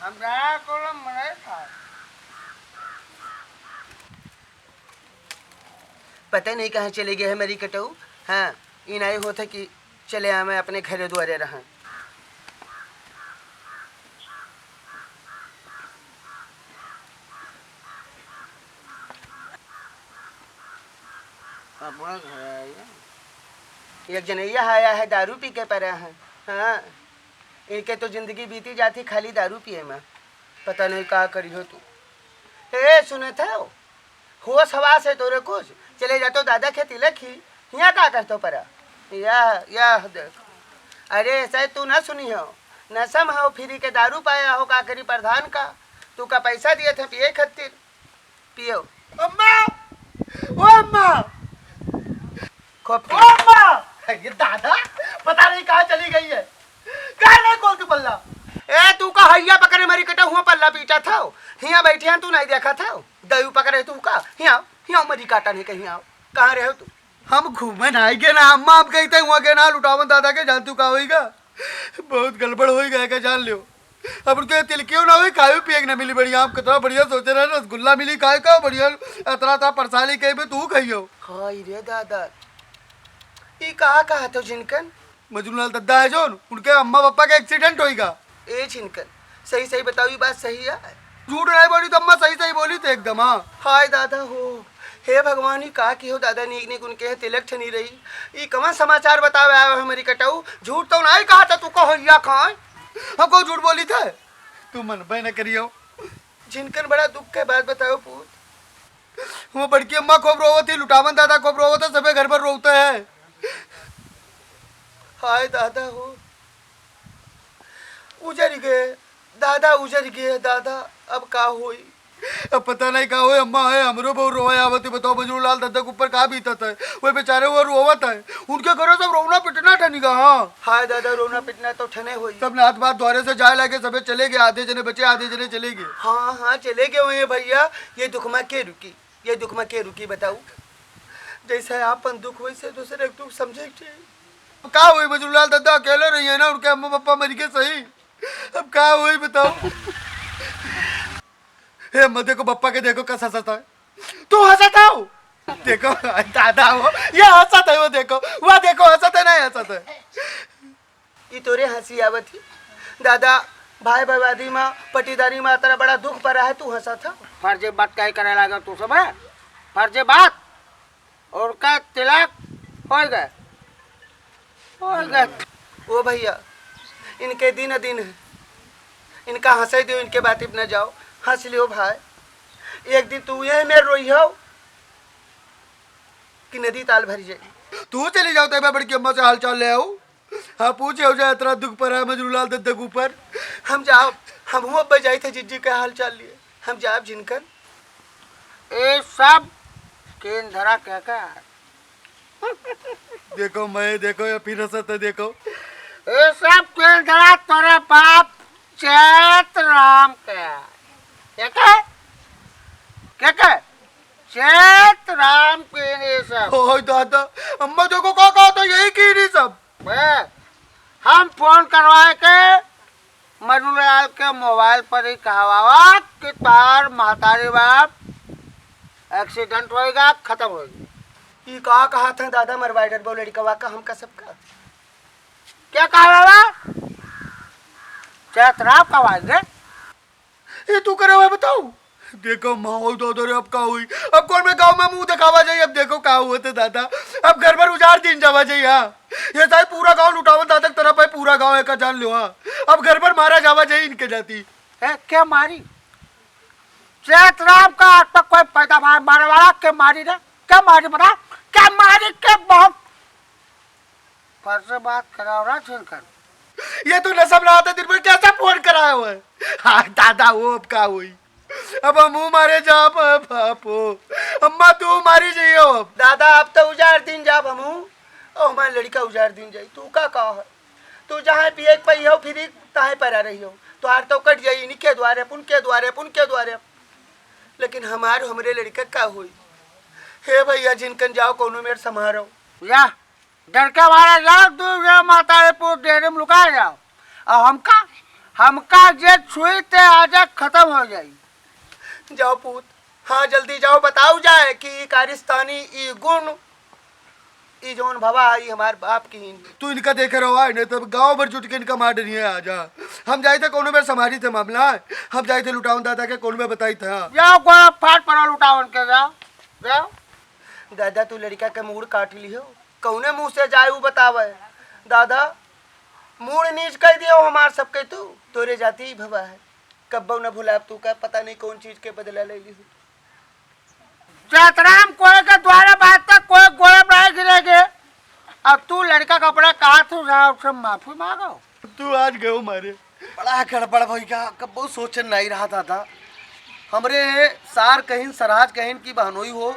हमरा को मरे था। पता नहीं कहाँ चले गए है मेरी कटऊ। हाँ इन आए होते कि चले आ मैं अपने घरे द्वारे रहा। एक जनैया आया है दारू पी के पड़ा है। हाँ इनके तो जिंदगी बीती जाती खाली दारू पिए में। पता नहीं क्या करी हो तू। ए सुने थे हो सवास है तोरे कुछ चले जातो दादा के तिलक ही यहाँ का करतो परा या देख। अरे ऐसा तू ना सुनी हो नशम हो फ्री के दारू पाया हो का करी प्रधान का तू का पैसा दिए थे पिए खातिर पियो। अम्मा ओ अम्मा खूब ओ अम्मा ये दादा पता नहीं कहाँ चली गई है। कहाँ नहीं खोल तू पल्ला। ए तू का हैया पकड़े मरी कटा हुआ पल्ला पीटा था हिया बैठे हैं तू नहीं देखा था दयू पकड़े तू का हिया हिया मरी काटा नहीं कहीं आओ कहाँ रहे हो तू। हम घूमे ना आएंगे ना अम्मा आप कहते हुआ के ना लुटावन दादा के जान तू का होगा बहुत गड़बड़ हो गया का जान लियो। अब उनके तिलकियों ना हुई खाए पिए ना मिली बढ़िया आप कितना बढ़िया सोचे रहे रसगुल्ला मिली खाए का बढ़िया इतना था परसाली कहीं पे तू खाइयो। हाय रे दादा ये कहा तो जिनकन मजनूलाल दद्दा है जो उनके अम्मा पापा का एक्सीडेंट होएगा। ए जिनकन सही सही बताओ ये बात सही है। झूठ नहीं बोली तो अम्मा सही सही बोली थे एकदम। हाँ हाय दादा हो हे भगवान ही का की हो दादा नीक नीक उनके तिलक ठनी रही ये कमा समाचार बतावे आवे हमारी कटाऊ झूठ तो नहीं कहा था तू कहो या खाए हमको झूठ बोली थे तू मन भाई न करियो। जिनकन बड़ा दुख के बात बताओ पूत। वो बड़की अम्मा खूब रोवो थी लुटावन दादा खूब रोवो था सबे घर पर रोते हैं। हाय दादा हो उजर गए दादा उजर गए दादा अब का होई। अब पता नहीं का हुए अम्मा है हमरो बहुत रोया आवती बताओ मजनूलाल दादा के ऊपर का बीता था वो बेचारे वो रोवत है उनके घरों सब रोना पिटना ठनीगा। हाँ हाय दादा रोना पिटना तो ठने हुई सब नाथ बात द्वारे से जाए लगे सबे चले गए आधे जने बचे आधे जने चले गए। हाँ हाँ चले गए हुए भैया ये दुखमा के रुकी बताऊ जैसे आपन दुख वैसे दूसरे दुख समझे का हुई मजनूलाल दादा अकेले रही है ना उनके अम्मा पापा मर गए सही अब का हुई बताओ। हे अम्मा देखो पप्पा के देखो कैसा हंसता है तू हंसता हो देखो दादा हो ये हंसता है वो देखो हंसता है नहीं हंसता है ये तोरे हंसी आवत ही दादा भाई बर्बादी में पटीदारी में तेरा बड़ा दुख पड़ा है तू हंसा था। फर्जे बात क्या करे लगा तू सब है फर्जे बात और का तिलक हो गए ओ भैया इनके दिन दिन है इनका हंसे दो इनके बात न जाओ हंस लियो भाई एक दिन तू ये में रोई हो कि नदी ताल भरी जाए तू चली जाओ तो बड़की अम्मा से हाल चाल ले आओ। हाँ पूछे हो जाए इतना दुख पर है मजनूलाल दद्दा के ऊपर हम जाओ हम हुआ बजाई थे जिज्जी का हाल चाल लिए हम जाब जिनकर ये सब केन धरा क्या क्या देखो मैं देखो या फिर हंसत है देखो ये सब केन धरा तोरे बाप चैत राम क्या क्या चैत राम के ये सब। ओ दादा अम्मा देखो क्या कहा था यही की नहीं सब हम फोन करवाए के मनुलाल के मोबाइल पर ही कहा कि तार महतारी बाप एक्सीडेंट होएगा खत्म होएगी। ये कहा था दादा मरवाइडर बो लड़का का हम का सबका क्या कहा बाबा चैतराव कवाएंगे ये तू करे हुए बताओ देखो माहौल तो उधर अब का हुई अब कौन में गांव में मुंह दिखावा जाए अब देखो क्या हुआ थे दादा अब घर पर उजाड़ दिन जावा जाइए। हाँ ये साहब पूरा गांव लुटावन दादा की तरफ है पूरा गांव है का जान लो। हाँ अब घर पर मारा जावा जाए इनके जाती है क्या मारी चैतराव का आज तक कोई पैदा मारे वाला क्या मारी रे क्या मारी बता क्या मारी के बहुत पर से बात करा रहा छिनकर ये तो नसब रहा था दिन भर कैसा फोन कराया हुआ है। हाँ दादा वो अब का हुई अब हम मारे जा बापो अम्मा तू मारी जाइयो अब दादा अब तो उजाड़ दिन जाब हम ओ हमारे लड़का उजाड़ दिन जाई तू का कहा है तू जहाँ पिए पई हो फिर तहाँ पर रही हो तो आर तो कट जाई इनके द्वारे पुन के द्वारे लेकिन हमरे लड़का का हुई हे भैया जिनकन जाओ कोनो मेरे समारो या डर के मारा जाओ तू माता डेरे में लुका जाओ और हमका हमका जे छुई ते आज खत्म हो जाई। जाओ पूत, हाँ जल्दी जाओ, बताओ जाए कि ई कारिस्तानी ई गुण ई जोन भवा आई हमार बाप की। तू इनका देखे रहो आए नहीं तो गांव भर जुट के इनका मार डरिए आ जा। हम जाए थे कोनो में समारी थे मामला, हम जाए थे लुटाऊं दादा के कोनो में बताई था। जाओ गोड़ा फाट पड़ा लुटावन के जाओ जाओ। दादा तू लड़का के मूड काट लियो, कौने मुंह से जाए ऊ बतावे। दादा मूड नीच कह दियो हमार सबके, तू तोरे जाती ही भवा है, कब्बो न भुलाब तू का, पता नहीं कौन चीज के बदला ले ली। चतराम कोई के द्वारा बात तक कोई गोड़े नहीं गिरेगे। अब तू लड़का कपड़ा कहा तू जाओ उससे माफी मांगो। तू आज गयो मारे बड़ा गड़बड़ भैया, कब बहुत सोचन नहीं रहा था हमरे सार कहीं सराज कहीं की बहनोई हो,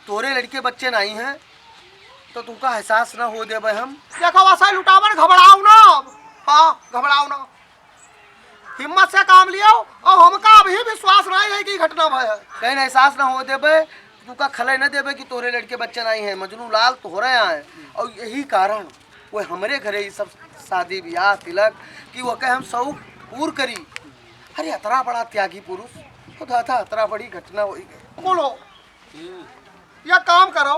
तोरे लड़के बच्चे नहीं हैं तो तुमका एहसास ना हो दे भाई। हम देखो वैसा लुटावन घबराओ ना, हाँ घबराओ ना, हिम्मत से काम लियो। और हमका अभी विश्वास नहीं है कि घटना भय है। कहीं एहसास ना हो देबे, तुमका खले न देबे कि तोरे लड़के बच्चे नहीं हैं। मजनू लाल तोहरे यहाँ है और यही कारण वो हमारे घरे ये सब शादी ब्याह तिलक कि वो कहे हम शौक पूर करी। अरे इतना बड़ा त्यागी पुरुष तो था, इतना बड़ी घटना हो गई। बोलो या काम करो,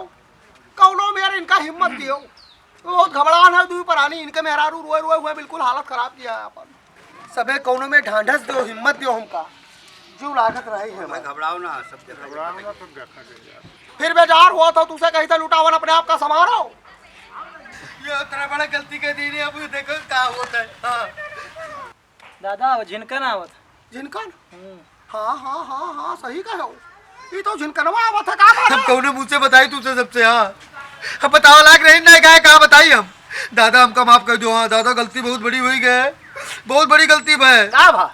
कौनो मेरे इनका हिम्मत दियो। बहुत घबरान है, दू पर आनी इनके मेहरारू रोए रोए हुए बिल्कुल हालत खराब किया है अपन। सबे कौनों में ढांढस दो, हिम्मत दो, हमका जो लागत रही है। मैं घबराओ ना, सब फिर बेजार हुआ था तुझसे कही था लुटावन अपने आप का संभालो। ये इतना बड़ा गलती कर दी, अब देखो क्या होता है। हाँ दादा जिनका ना आवत झिनकन, हाँ हाँ हाँ हाँ सही कहो, ये तो झिनकनवा आवत है का हम कौन मुँह से बताई तुझसे सबसे। हाँ हम बताओ लाग रही नहीं गए, कहा बताई हम। दादा हमका माफ कर दो। हाँ दादा गलती बहुत बड़ी हुई गए, बहुत बड़ी गलती है। का भा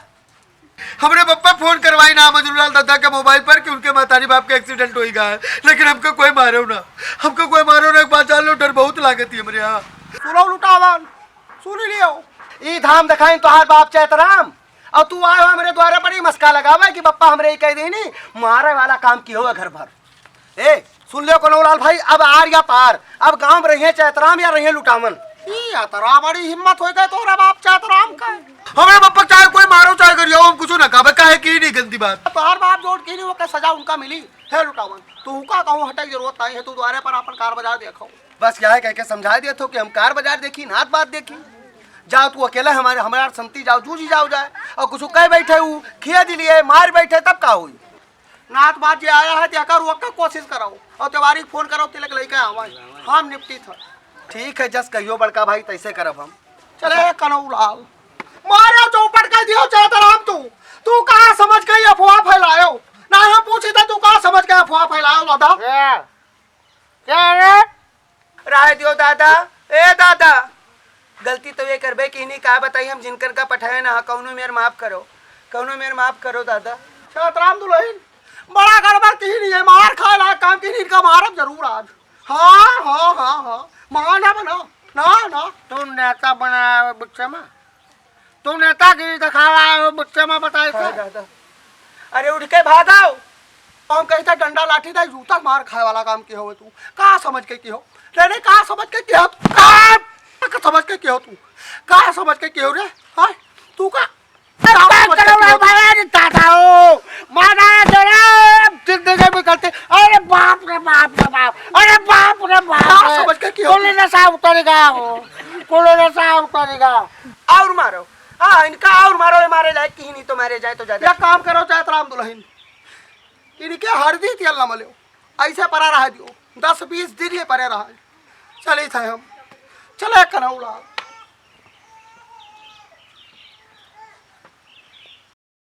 हमरे पप्पा फोन करवाई ना मजरूलाल दादा के मोबाइल पर कि उनके मातारी बाप के एक्सीडेंट हो गया है, लेकिन हमको कोई मारो ना, हमको कोई मारो ना। एक बात जान लो, डर बहुत लागत है हमारे यहाँ। सुनो लुटावन, सुन लियो। ई धाम दिखाई तोहार बाप चैतराम, और तू आयो हमरे द्वारे पर ही मस्का लगावे कि पप्पा हमरे कह दी नहीं मारे वाला काम की हो घर भर। ए सुन लियो कनौलाल भाई, अब आर या पार, अब गांव में रहिए चैतराम या रहिए लुटावन। ई तरा बड़ी हिम्मत हो गई तोरा बाप चैतराम का। हमारे पप्पा चाहे कोई मारो चाहे करियो, हम कुछ ना कहा, काहे की नहीं गलती बात। तोहार बाप जोड़ की नहीं वो सजा उनका मिली है लुटावन। तू का कहूँ हटे की जरूरत नहीं है, तू द्वारे पर अपन कार बाजार देखो। बस क्या है कह के समझा दिया तो कि हम कार बाजार देखी, नात बात देखी। जाओ तू अकेला हमारे संती जाओ, जूझी जाओ जाए, और कुछ कह बैठे हूँ खिया दिलिए मार बैठे तब का हुई। नात बात जे आया है देखा रुक का कोशिश कराओ, और तिवारी फोन करो तिलक लेके आवाज, हम निपटी था। ठीक है जस कहियो बड़का भाई, तैसे करब हम। चले कनौलाल मारे चौपट कर दियो चैतराम। तू कहाँ समझ गई अफवाह फैलायो ना, हम पूछे था तू कहाँ समझ गया अफवाह फैलायो दादा। क्या रे राय दियो दादा। ए दादा गलती तो ये करबे कि नहीं कहा बताई, हम जिनकर का पठाए ना, कौनो मेर माफ करो, कौनो मेर माफ करो दादा। चैतराम दुल्हन बड़ा गड़बड़ की नहीं है, मार खा ला काम की नहीं का मारब जरूर आज। हाँ हाँ हाँ हाँ माना बना ना ना। तू नेता बनाया बुच्चे में, तू नेता की दिखा रहा है बुच्चे में, बताए दादा अरे उठ के भागाओ। हम कही था डंडा लाठी था जूता मार खाए वाला काम की हो तू, कहाँ समझ के की हो रे, कहाँ समझ के की हो तू, कहाँ समझ के की हो तू, कहाँ समझ के की हो रे। हाँ तू का जिंदगी में करते। अरे बाप रे बाप रे बाप, अरे बाप रे बाप, समझ के की हो नशा उतरेगा, कोलो नशा उतरेगा। और मारो, हाँ इनका और मारो, मारे जाए कि नहीं तो मारे जाए तो जाए। क्या काम करो चैतराम दुल्हन, इनके हरदी तेल न मलो, ऐसे परा रह दियो 10-20 दिन ये परे रहा। चले थे हम, चले कनौला।